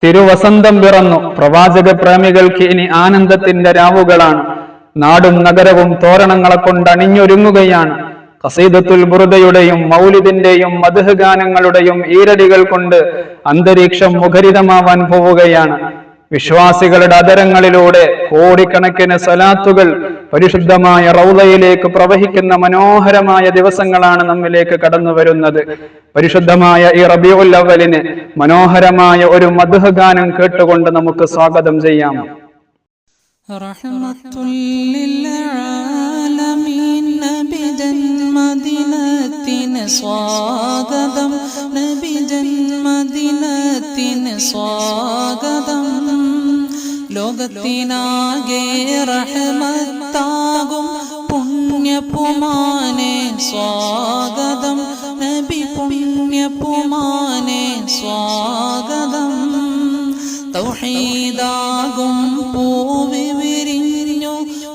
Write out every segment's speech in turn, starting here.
തിരുവസന്തം പിറന്നു. പ്രവാചക പ്രേമികൾക്ക് ഇനി ആനന്ദത്തിന്റെ രാവുകളാണ്. നാടും നഗരവും തോരണങ്ങളെ കൊണ്ട് അണിഞ്ഞൊരുങ്ങുകയാണ്. ഖസീദത്തുൽ ബുർദയുടെയും മൗലിദിന്റെയും മദ്ഹ് ഗാനങ്ങളുടെയും ഈരടികൾ കൊണ്ട് അന്തരീക്ഷം മുഖരിതമാവാൻ പോവുകയാണ്. വിശ്വാസികളുടെ അധരങ്ങളിലൂടെ കോടിക്കണക്കിന് സലാത്തുകൾ പരിശുദ്ധമായ റൗളയിലേക്ക് പ്രവഹിക്കുന്ന മനോഹരമായ ദിവസങ്ങളാണ് നമ്മിലേക്ക് കടന്നു വരുന്നത്. പരിശുദ്ധമായ ഈ റബീഉൽ അവ്വലിന് മനോഹരമായ ഒരു മദ്ഹ് ഗാനം കേട്ടുകൊണ്ട് നമുക്ക് സ്വാഗതം ചെയ്യാം. ജന്മദിനത്തിന് സ്വാഗതം, നബി ജന്മദിനത്തിന് സ്വാഗതം. ലോകത്തിനാകെ റഹ്മത്താകും പുണ്യപുമാനെ സ്വാഗതം, നബി പുണ്യപുമാനെ സ്വാഗതം. തൗഹീദാകും പൂവി വിരിഞ്ഞു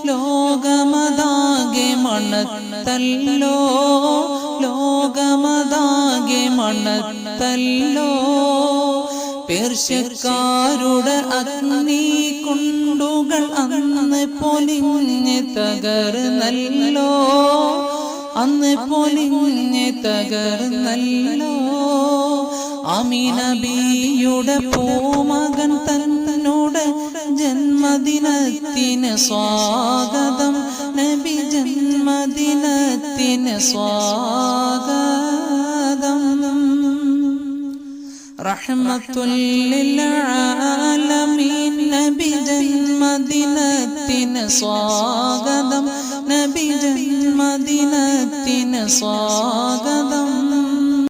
ലോകമതാകെ മണത്തല്ലോ, ലോകമതാകെ മണത്തല്ലോ. പേർഷ്യക്കാരുടെ അഗ്നി കുണ്ടുകൾ അന്ന് പൊലിഞ്ഞ് തകർന്നല്ലോ, അന്ന് പൊലിഞ്ഞ് തകർന്നല്ലോ. ആമീന ബീയുടെ പൂമകൻ തന്നോട് ജന്മദിനത്തിന് സ്വാഗതം, നബി ജന്മദിനത്തിന് സ്വാഗതം. റഹ്മത്തുൽ ലിൽ ആലമീൻ നബി ജന്മദിനത്തിന് സ്വാഗതം, നബി ജന്മദിനത്തിന് സ്വാഗതം.